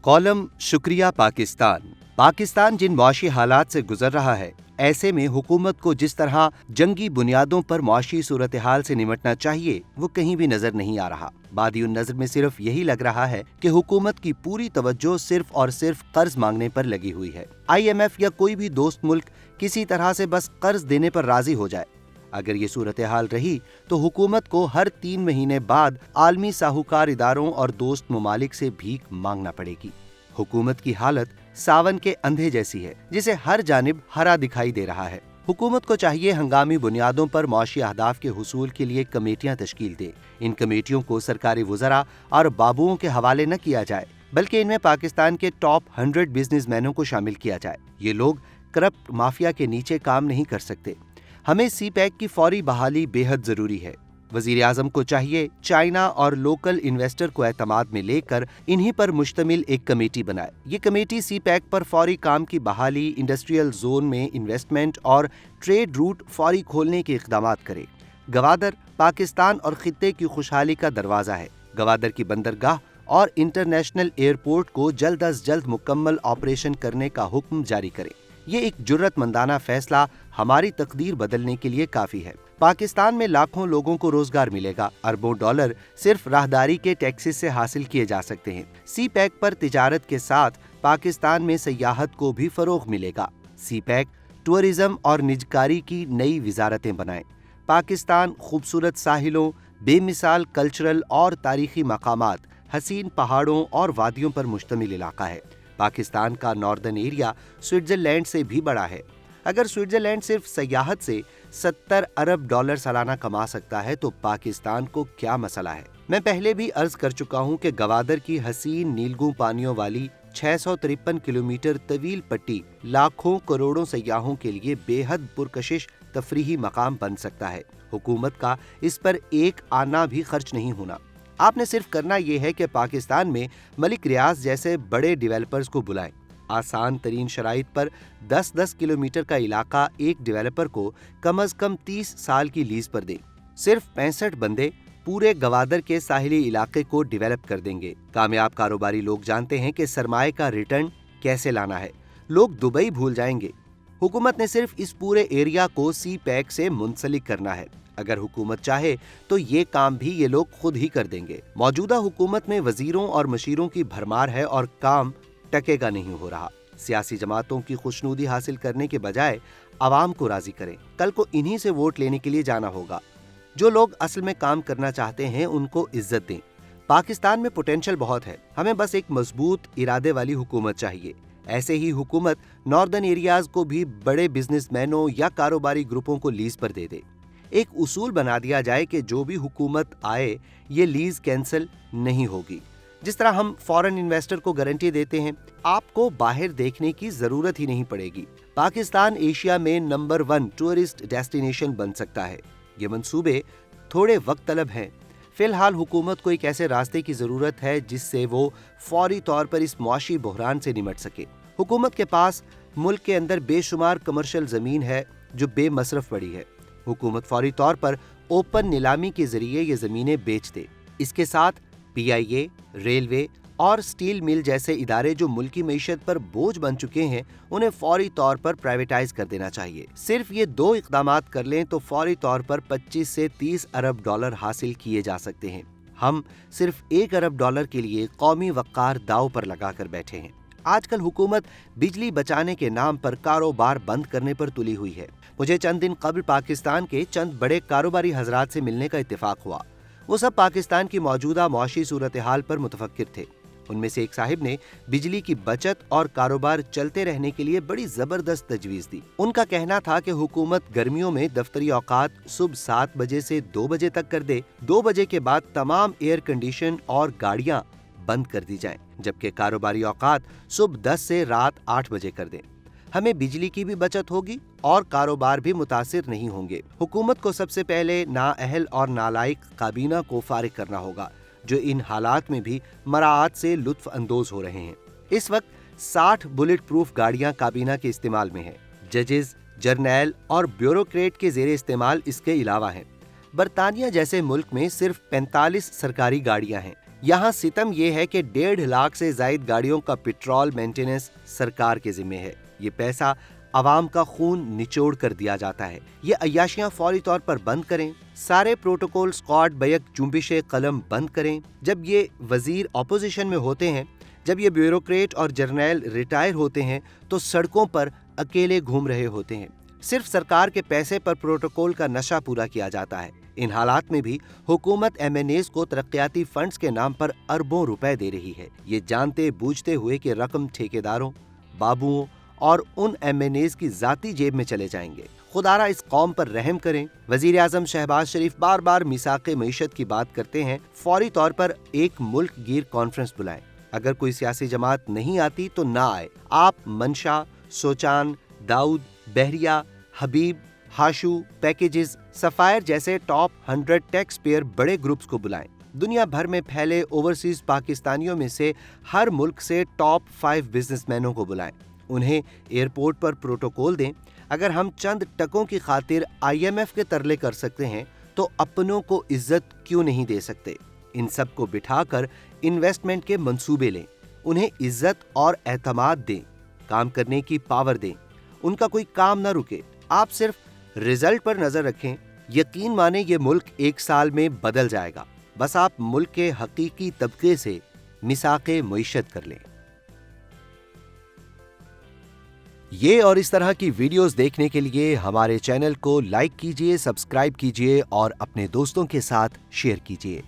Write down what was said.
Column शुक्रिया पाकिस्तान जिन मुआशी हालात से गुजर रहा है, ऐसे में हुकूमत को जिस तरह जंगी बुनियादों पर मुआशी सूरत हाल से निमटना चाहिए वो कहीं भी नजर नहीं आ रहा। बादियुन नजर में सिर्फ यही लग रहा है कि हुकूमत की पूरी तवज्जो सिर्फ और सिर्फ कर्ज मांगने पर लगी हुई है। IMF या कोई भी दोस्त मुल्क किसी तरह से बस कर्ज देने पर राजी हो जाए। अगर ये सूरत हाल रही तो हुकूमत को हर 3 महीने बाद आलमी साहूकार इदारों और दोस्त ममालिक से भीख मांगना पड़ेगी। हुकूमत की हालत सावन के अंधे जैसी है जिसे हर जानिब हरा दिखाई दे रहा है। हुकूमत को चाहिए हंगामी बुनियादों पर मुआशी अहदाफ के हुसूल के लिए कमेटियां तश्कील दे। इन कमेटियों को सरकारी वज़रा और बाबुओं के हवाले न किया जाए, बल्कि इनमें पाकिस्तान के टॉप 100 बिजनेसमैनों को शामिल किया जाए। ये लोग करप्ट माफिया के नीचे काम नहीं कर सकते। हमें CPEC की फौरी बहाली बेहद जरूरी है। वजीर आजम को चाहिए चाइना और लोकल इन्वेस्टर को एतमाद में लेकर इन्हीं पर मुश्तमिल एक कमेटी बनाए। ये कमेटी CPEC पर फौरी काम की बहाली, इंडस्ट्रियल जोन में इन्वेस्टमेंट और ट्रेड रूट फौरी खोलने के इक़दाम करे। गवादर पाकिस्तान और खित्ते की खुशहाली का दरवाज़ा है। गवादर की बंदरगाह और इंटरनेशनल एयरपोर्ट को जल्द अज जल्द मुकम्मल ऑपरेशन करने का हुक्म जारी करे। ये एक जुर्रतमंदाना फैसला हमारी तकदीर बदलने के लिए काफी है। पाकिस्तान में लाखों लोगों को रोजगार मिलेगा। अरबों डॉलर सिर्फ राहदारी के टैक्सेस से हासिल किए जा सकते हैं। CPEC पर तिजारत के साथ पाकिस्तान में सयाहत को भी फरोग मिलेगा। CPEC टूरिज्म और निजकारी की नई वजारतें बनाए। पाकिस्तान खूबसूरत साहिलों, बेमिसाल कल्चरल और तारीखी मकामात, हसीन पहाड़ों और वादियों पर मुश्तमिल इलाका है। पाकिस्तान का नॉर्दर्न एरिया स्विट्जरलैंड से भी बड़ा है। अगर स्विट्जरलैंड सिर्फ सयाहत से 70 अरब डॉलर सालाना कमा सकता है तो पाकिस्तान को क्या मसला है। मैं पहले भी अर्ज कर चुका हूं कि गवादर की हसीन नीलगू पानियों वाली 653 किलोमीटर तवील पट्टी लाखों करोड़ों सयाहों के लिए बेहद पुरकशिश तफरीही मकाम बन सकता है। हुकूमत का इस पर एक आना भी खर्च नहीं होना। आपने सिर्फ करना यह है कि पाकिस्तान में मलिक रियाज जैसे बड़े डेवलपर्स को बुलाएं। आसान तरीन शराइत पर 10-10 किलोमीटर का इलाका एक डेवलपर को कम अज कम 30 साल की लीज पर दें। सिर्फ 65 बंदे पूरे गवादर के साहिली इलाके को डेवलप कर देंगे। कामयाब कारोबारी लोग जानते हैं कि सरमाए का रिटर्न कैसे लाना है। लोग दुबई भूल जाएंगे। हुकूमत ने सिर्फ इस पूरे एरिया को CPEC से मुंसलिक करना है। अगर हुकूमत चाहे तो ये काम भी ये लोग खुद ही कर देंगे। मौजूदा हुकूमत में वजीरों और मशीरों की भरमार है और काम टकेगा नहीं हो रहा। सियासी जमातों की खुशनुदी हासिल करने के बजाय आवाम को राजी करें। कल को इन्हीं से वोट लेने के लिए जाना होगा। जो लोग असल में काम करना चाहते हैं उनको इज्जत दें। पाकिस्तान में पोटेंशियल बहुत है। हमें बस एक मजबूत इरादे वाली हुकूमत चाहिए। ऐसे ही हुकूमत नॉर्दर्न एरियाज को भी बड़े बिजनेसमैनों या कारोबारी ग्रुपों को लीज पर दे दे। एक उसूल बना दिया जाए कि जो भी हुकूमत आए ये लीज कैंसिल नहीं होगी। जिस तरह हम फॉरेन इन्वेस्टर को गारंटी देते हैं, आपको बाहर देखने की जरूरत ही नहीं पड़ेगी। पाकिस्तान एशिया में नंबर 1 टूरिस्ट डेस्टिनेशन बन सकता है। ये मंसूबे थोड़े वक्त तलब हैं। फिलहाल हुकूमत को एक ऐसे रास्ते की जरूरत है जिससे वो फौरी तौर पर इस मुआशी बहरान से निमट सके। हुकूमत के पास मुल्क के अंदर बेशुमार कमर्शियल जमीन है जो बेमसरफ पड़ी है। हुकूमत फौरी तौर पर ओपन नीलामी के जरिए ये जमीनें बेच दे। इसके साथ PIA, रेलवे और स्टील मिल जैसे इदारे जो मुल्की मईशत पर बोझ बन चुके हैं उन्हें फौरी तौर पर प्राइवेटाइज कर देना चाहिए। सिर्फ ये 2 इक़दामात कर लें तो फौरी तौर पर 25 से 30 अरब डॉलर हासिल किए जा सकते हैं। हम सिर्फ 1 अरब डॉलर के लिए कौमी वक़ार दाव पर लगा कर बैठे हैं। आजकल हुकूमत बिजली बचाने के नाम पर कारोबार बंद करने पर तुली हुई है। मुझे चंद दिन कबल पाकिस्तान के चंद बड़े कारोबारी हजरात से मिलने का इत्तेफाक हुआ। वो सब पाकिस्तान की मौजूदा मुआशी सूरत हाल पर मुतफक्किर थे। उनमें से एक साहिब ने बिजली की बचत और कारोबार चलते रहने के लिए बड़ी जबरदस्त तजवीज दी। उनका कहना था कि हुकूमत गर्मियों में दफ्तरी औकात सुबह 7 बजे से 2 बजे तक कर दे। 2 बजे के बाद तमाम एयर कंडीशन और गाड़ियां बंद कर दी जाएं, जबकि कारोबारी औकात सुबह 10 से रात 8 बजे कर दें। हमें बिजली की भी बचत होगी और कारोबार भी मुतासिर नहीं होंगे। हुकूमत को सबसे पहले नाअहल और नालायक काबीना को फारिग करना होगा जो इन हालात में भी मराआत से लुत्फ अंदोज हो रहे हैं। इस वक्त 60 बुलेट प्रूफ गाड़ियां काबीना के इस्तेमाल में हैं। जजेस, जर्नैल और ब्यूरोक्रेट के जेर इस्तेमाल इसके अलावा हैं। बरतानिया जैसे मुल्क में सिर्फ 45 सरकारी गाड़ियां हैं। यहाँ सितम ये है कि 1.5 लाख से जायद गाड़ियों का पेट्रोल मेंटेनेंस सरकार के जिम्मे है। ये पैसा आवाम का खून निचोड़ कर दिया जाता है। ये अय्याशियां फौरी तौर पर बंद करें। सारे प्रोटोकॉल स्क्वाड बैक जुम्बिशे कलम बंद करें। जब ये वजीर अपोजिशन में होते हैं, जब ये ब्यूरोक्रेट और जर्नैल रिटायर होते हैं, तो सड़कों पर अकेले घूम रहे होते हैं। सिर्फ सरकार के पैसे पर प्रोटोकॉल का नशा पूरा किया जाता है। इन हालात में भी हुकूमत MNAs को तरक्याती फंड्स के नाम पर अरबों रुपए दे रही है, ये जानते बूझते हुए कि रकम ठेकेदारों, बाबुओं और उन MNAs की जाती जेब में चले जाएंगे। खुदारा इस कौम पर रहम करें। वजीर आजम शहबाज शरीफ बार बार मिसाक़े मईशत की बात करते हैं। फौरी तौर पर एक मुल्क गिर कॉन्फ्रेंस बुलाएं। अगर कोई सियासी जमात नहीं आती तो ना आए। आप मंशा, सोचान, दाऊद, बहरिया, हबीब, हाशू, पैकेजेस, सफायर जैसे टॉप 100 टैक्स पेयर बड़े ग्रुप्स को बुलाएं। दुनिया भर में फैले ओवरसीज पाकिस्तानियों में से हर मुल्क से टॉप 5 बिजनेसमैनों को बुलाएं। उन्हें एयरपोर्ट पर प्रोटोकॉल दें। अगर हम चंद टकों की खातिर IMF के तरले कर सकते हैं तो अपनों को इज्जत क्यों नहीं दे सकते। इन सब को बिठाकर इन्वेस्टमेंट के मंसूबे लें। उन्हें इज्जत और एतमाद दें, काम करने की पावर दें। उनका कोई काम ना रुके। आप सिर्फ रिजल्ट पर नजर रखें। यकीन माने ये मुल्क 1 साल में बदल जाएगा। बस आप मुल्क के हकीकी तबके से मिसाक़े मईशत कर लें। ये और इस तरह की वीडियोस देखने के लिए हमारे चैनल को लाइक कीजिए, सब्सक्राइब कीजिए और अपने दोस्तों के साथ शेयर कीजिए।